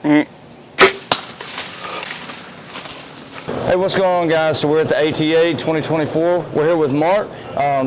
Hey, what's going on, guys? So we're at the ATA 2024. We're here with Mark.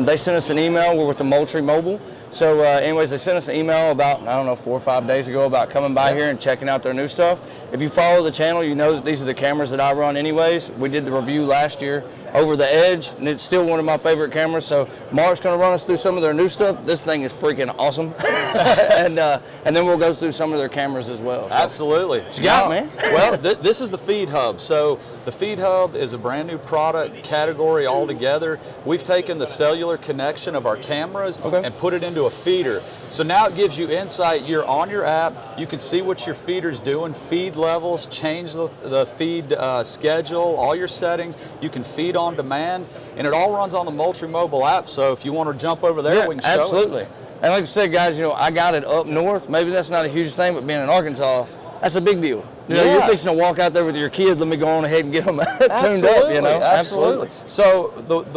They sent us an email. We're with the Moultrie Mobile. So anyways, they sent us an email about, I don't know, 4 or 5 days ago about coming by here and checking out their new stuff. If you follow the channel, you know that these are the cameras that I run anyways. We did the review last year over the Edge, and it's still one of my favorite cameras. So Mark's going to run us through some of their new stuff. This thing is freaking awesome. and then we'll go through some of their cameras as well. So, absolutely. What you got, man? Well, this is the Feed Hub. So the Feed Hub is a brand new product category altogether. We've taken the cellular connection of our cameras and put it into a feeder. So now it gives you insight. You're on your app. You can see what your feeder's doing, feed levels, change the feed schedule, all your settings. You can feed on demand, and it all runs on the Moultrie mobile app. So if you want to jump over there, we can show absolutely. it. And like I said, guys, you know, I got it up north. Maybe that's not a huge thing, but being in Arkansas, that's a big deal. You know, you're fixing to walk out there with your kids. Let me go on ahead and get them tuned up. You know, absolutely. So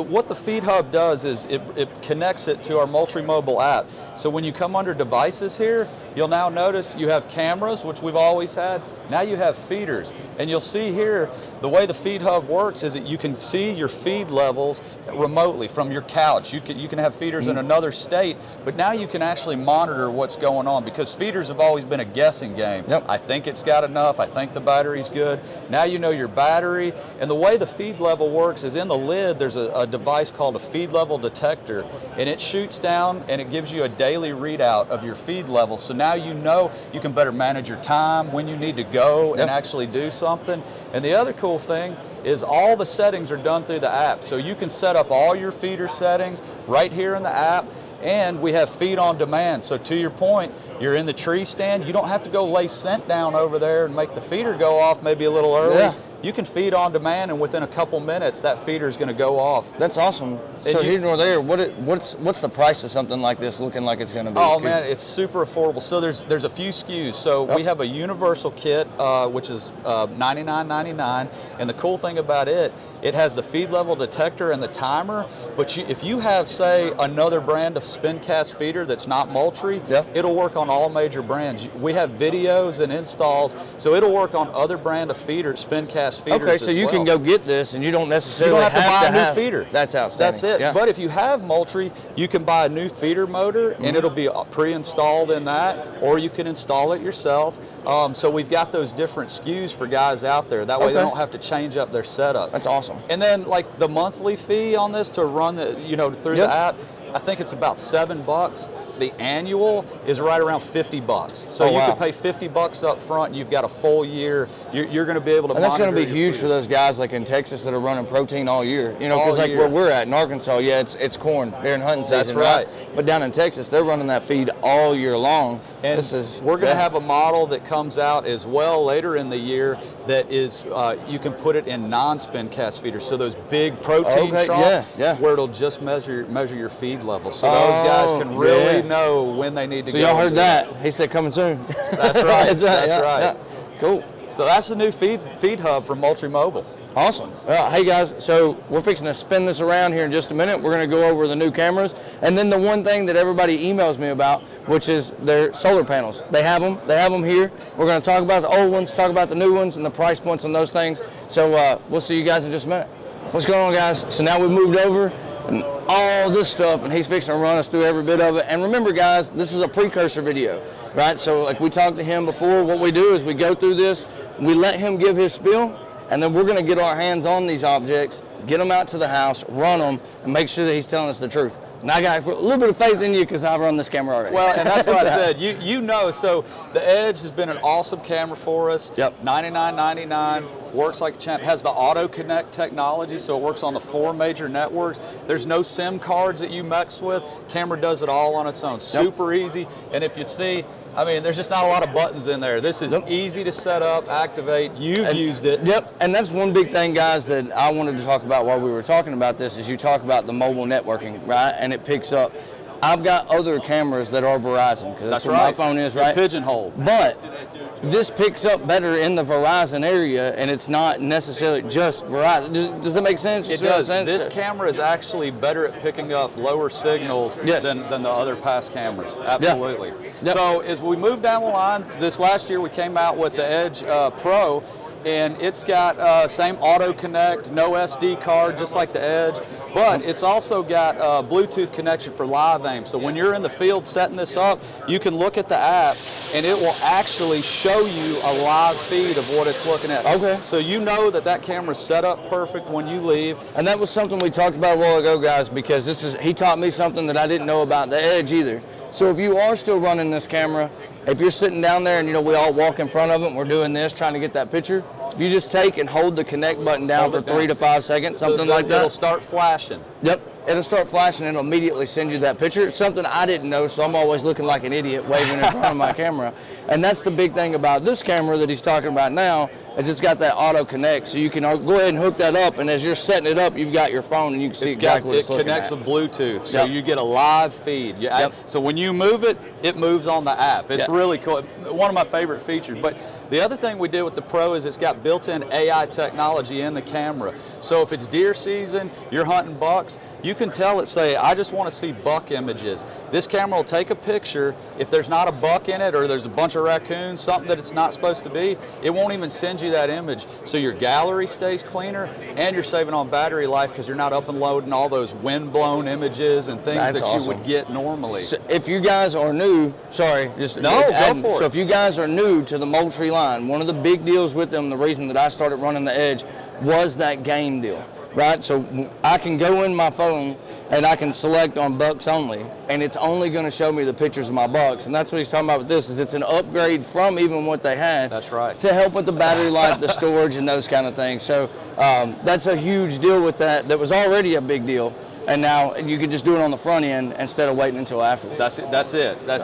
what the Feed Hub does is it connects it to our Moultrie mobile app. So when you come under devices here, you'll now notice you have cameras, which we've always had. Now you have feeders, and you'll see here the way the Feed Hub works is that you can see your feed levels remotely from your couch. You can have feeders in another state, but now you can actually monitor what's going on, because feeders have always been a guessing game. I think it's got enough. I think the battery's good. Now you know your battery, and the way the feed level works is in the lid there's a device called a feed level detector, and it shoots down and it gives you a daily readout of your feed level. So now you know you can better manage your time, when you need to go and actually do something. And the other cool thing is all the settings are done through the app. So you can set up all your feeder settings right here in the app, and we have feed on demand. So to your point, you're in the tree stand, you don't have to go lay scent down over there and make the feeder go off maybe a little early. You can feed on demand, and within a couple minutes that feeder is going to go off. That's awesome. So here nor there, what's the price of something like this looking like it's going to be? Oh man, it's super affordable. So there's a few SKUs. So we have a universal kit, which is $99.99, and the cool thing about it has the feed level detector and the timer. But if you have, say, another brand of spin cast feeder that's not Moultrie, it'll work on all major brands. We have videos and installs, so it'll work on other brand of feeders, spin cast feeders. Okay, so you can go get this, and you don't necessarily have to buy a new feeder. That's outstanding. That's it. But if you have Moultrie, you can buy a new feeder motor, and it'll be pre-installed in that, or you can install it yourself. So we've got those different SKUs for guys out there. That way they don't have to change up their setup. That's awesome. And then like the monthly fee on this to run the, through the app, I think it's about $7. The annual is right around $50. So you can pay $50 up front, and you've got a full year. You're going to be able to. And that's going to be huge for those guys like in Texas that are running protein all year. You know, because like where we're at in Arkansas, it's corn during hunting season. That's right. But down in Texas, they're running that feed all year long. And we're going to have a model that comes out as well later in the year that is you can put it in non-spin cast feeders. So those big protein troughs where it'll just measure your feed level. So those guys can really know when they need to go. So y'all heard that? He said coming soon. That's right. That's right. Yeah. Cool. So that's the new feed hub for Moultrie Mobile. Awesome. Hey guys, so we're fixing to spin this around here in just a minute. We're going to go over the new cameras, and then the one thing that everybody emails me about, which is their solar panels. They have them. They have them here. We're going to talk about the old ones, talk about the new ones, and the price points on those things. So we'll see you guys in just a minute. What's going on, guys? So now we moved over and all this stuff, and he's fixing to run us through every bit of it. And remember, guys, this is a precursor video, right? So like we talked to him before, what we do is we go through this, we let him give his spiel, and then we're going to get our hands on these objects, get them out to the house, run them, and make sure that he's telling us the truth. And I got a little bit of faith in you because I've run this camera already. Well, and that's what I said. You know, so the Edge has been an awesome camera for us. $99.99, works like a champ. Has the auto connect technology, so it works on the 4 major networks. There's no SIM cards that you mess with. Camera does it all on its own. Super easy. And if you see, I mean, there's just not a lot of buttons in there. This is easy to set up, activate. You've used it. And that's one big thing, guys, that I wanted to talk about while we were talking about this, is you talk about the mobile networking, right? And it picks up. I've got other cameras that are Verizon, because that's what my phone is, right? Pigeonhole. But this picks up better in the Verizon area, and it's not necessarily just Verizon. Does that make sense? It does. This camera is actually better at picking up lower signals than the other past cameras. Absolutely. Yep. So as we move down the line, this last year we came out with the Edge Pro, and it's got same auto connect, no SD card, just like the Edge, but it's also got Bluetooth connection for live aim. So when you're in the field setting this up, you can look at the app and it will actually show you a live feed of what it's looking at. Okay. So you know that camera's set up perfect when you leave. And that was something we talked about a while ago, guys, because he taught me something that I didn't know about the Edge either. So if you are still running this camera, if you're sitting down there and we all walk in front of it and we're doing this, trying to get that picture, if you just take and hold the connect button down for 3 to 5 seconds, something like that. It'll start flashing. Yep, it'll start flashing and it'll immediately send you that picture. It's something I didn't know, so I'm always looking like an idiot waving in front of my camera. And that's the big thing about this camera that he's talking about now, is it's got that auto connect, so you can go ahead and hook that up, and as you're setting it up, you've got your phone and you can see exactly what it's looking at. It connects with Bluetooth, so you get a live feed. So when you move it, it moves on the app. It's really cool. One of my favorite features. But the other thing we did with the Pro is it's got built-in AI technology in the camera. So if it's deer season, you're hunting bucks, you can tell it, say, I just want to see buck images. This camera will take a picture. If there's not a buck in it or there's a bunch of raccoons, something that it's not supposed to be, it won't even send you that image. So your gallery stays cleaner and you're saving on battery life because you're not up and loading all those wind-blown images and things you would get normally. So if you guys are new, go for it. So if you guys are new to the Moultrie line, one of the big deals with them, the reason that I started running the Edge, was that game deal, right? So I can go in my phone and I can select on bucks only, and it's only going to show me the pictures of my bucks. And that's what he's talking about with this, is it's an upgrade from even what they had. That's right. To help with the battery life, the storage, and those kind of things. So that's a huge deal with that. That was already a big deal. And now you can just do it on the front end instead of waiting until afterwards. That's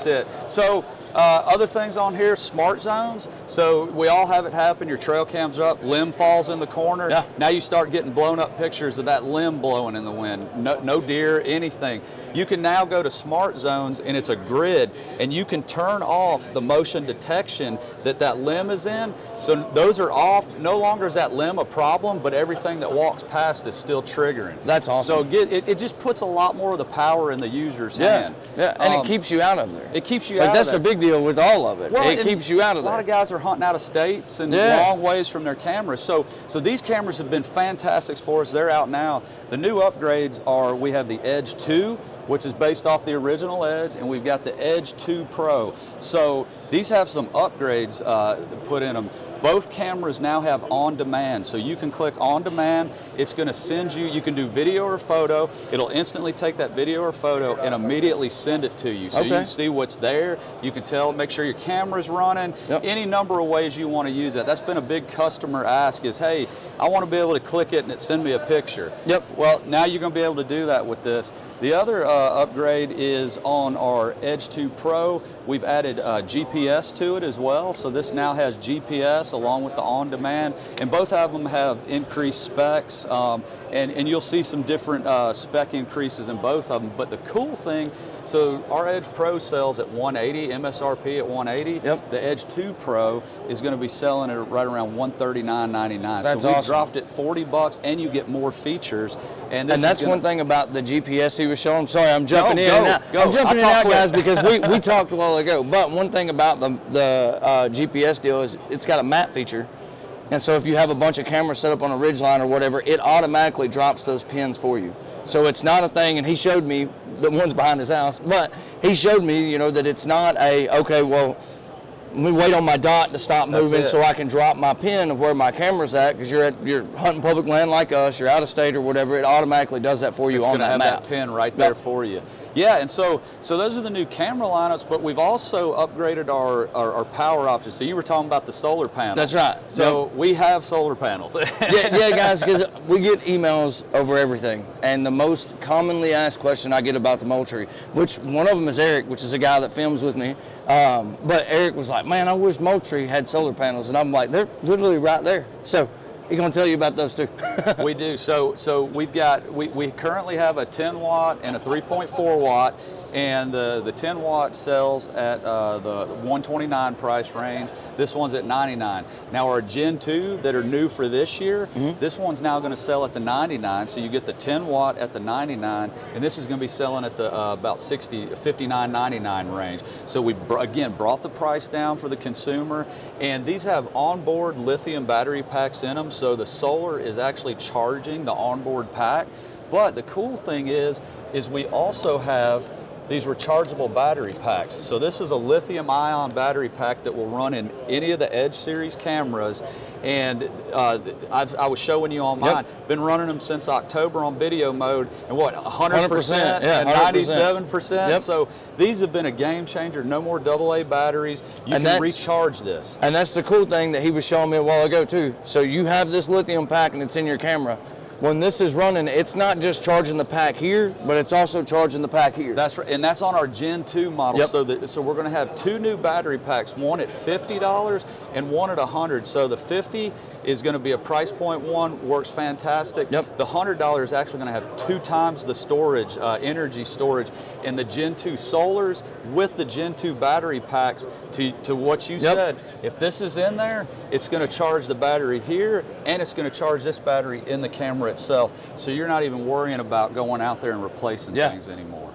it. So other things on here, smart zones. So we all have it happen. Your trail cam's up, limb falls in the corner. Yeah. Now you start getting blown up pictures of that limb blowing in the wind. No deer, anything. You can now go to smart zones, and it's a grid, and you can turn off the motion detection that limb is in. So those are off. No longer is that limb a problem, but everything that walks past is still triggering. That's awesome. So it just puts a lot more of the power in the user's hand. Yeah, and it keeps you out of there. It keeps you out of there. That's the big deal with all of it. Well, it keeps you out of there. A lot of guys are hunting out of states and long ways from their cameras. So these cameras have been fantastic for us. They're out now. The new upgrades are, we have the Edge 2, which is based off the original Edge, and we've got the Edge 2 Pro. So these have some upgrades put in them. Both cameras now have on demand, so you can click on demand. It's going to send you can do video or photo. It'll instantly take that video or photo and immediately send it to you. So you can see what's there. You can tell, make sure your camera's running. Any number of ways you want to use it. That's been a big customer ask is, hey, I want to be able to click it and it send me a picture. Well, now you're going to be able to do that with this. The other upgrade is on our Edge 2 Pro. We've added GPS to it as well. So this now has GPS along with the on-demand, and both of them have increased specs, and you'll see some different spec increases in both of them. But the cool thing, so our Edge Pro sells at $180, MSRP at $180. The Edge 2 Pro is going to be selling at right around $139.99. That's so we awesome. dropped it $40, and you get more features. And that's one thing about the GPS he was showing. Sorry, I'm jumping in and out. I'm jumping in and out, guys, because we talked a while ago. But one thing about the GPS deal is it's got a map feature. And so if you have a bunch of cameras set up on a ridgeline or whatever, it automatically drops those pins for you. So it's not a thing, and he showed me, the one's behind his house, but he showed me, that it's not okay, well, let me wait on my dot to stop moving so I can drop my pin of where my camera's at, because you're hunting public land like us, you're out of state or whatever, it automatically does that for you on that map. It's going to have that pin right there for you. Yeah, and so those are the new camera lineups, but we've also upgraded our power options. So you were talking about the solar panels. That's right. So we have solar panels. yeah, guys, because we get emails over everything, and the most commonly asked question I get about the Moultrie, which one of them is Eric, which is a guy that films with me, but Eric was like, man, I wish Moultrie had solar panels, and I'm like, they're literally right there. So he's going to tell you about those too. We do. So we currently have a 10 watt and a 3.4 watt. and the 10 watt sells at the 129 price range. This one's at 99. Now our Gen 2 that are new for this year, this one's now going to sell at the 99. So you get the 10 watt at the 99, and this is going to be selling at the about 59.99 range. So we again brought the price down for the consumer, and these have onboard lithium battery packs in them. So the solar is actually charging the onboard pack. But the cool thing is we also have these rechargeable battery packs. So this is a lithium ion battery pack that will run in any of the Edge series cameras. And I was showing you on mine, been running them since October on video mode, and what, 100% and 97%. So these have been a game changer. No more AA batteries. You can recharge this. And that's the cool thing that he was showing me a while ago too. So you have this lithium pack and it's in your camera. When this is running, it's not just charging the pack here, but it's also charging the pack here. That's right, and that's on our Gen 2 model. So we're going to have 2 new battery packs, one at $50 and one at $100. So the 50 is going to be a price point one, works fantastic. The $100 is actually going to have 2 times the storage, energy storage, and the Gen 2 solars with the Gen 2 battery packs. To what you said, if this is in there, it's going to charge the battery here, and it's going to charge this battery in the camera itself. So you're not even worrying about going out there and replacing things anymore.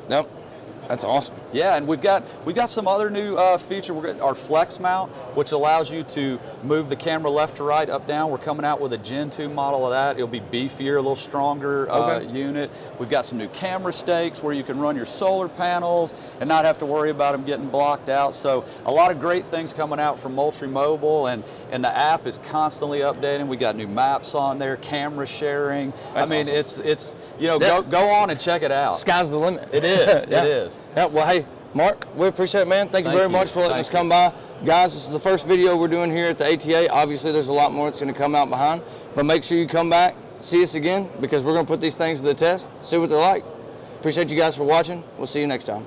That's awesome. Yeah, and we've got some other new feature. Our flex mount, which allows you to move the camera left to right, up, down. We're coming out with a Gen 2 model of that. It'll be beefier, a little stronger unit. We've got some new camera stakes where you can run your solar panels and not have to worry about them getting blocked out. So a lot of great things coming out from Moultrie Mobile, and the app is constantly updating. We got new maps on there, camera sharing. That's awesome. It's go on and check it out. Sky's the limit. It is. It is. Yeah, well, hey, Mark, we appreciate it, man. Thank you very much for letting us come by. Guys, this is the first video we're doing here at the ATA. Obviously, there's a lot more that's going to come out behind, but make sure you come back, see us again, because we're going to put these things to the test, see what they're like. Appreciate you guys for watching. We'll see you next time.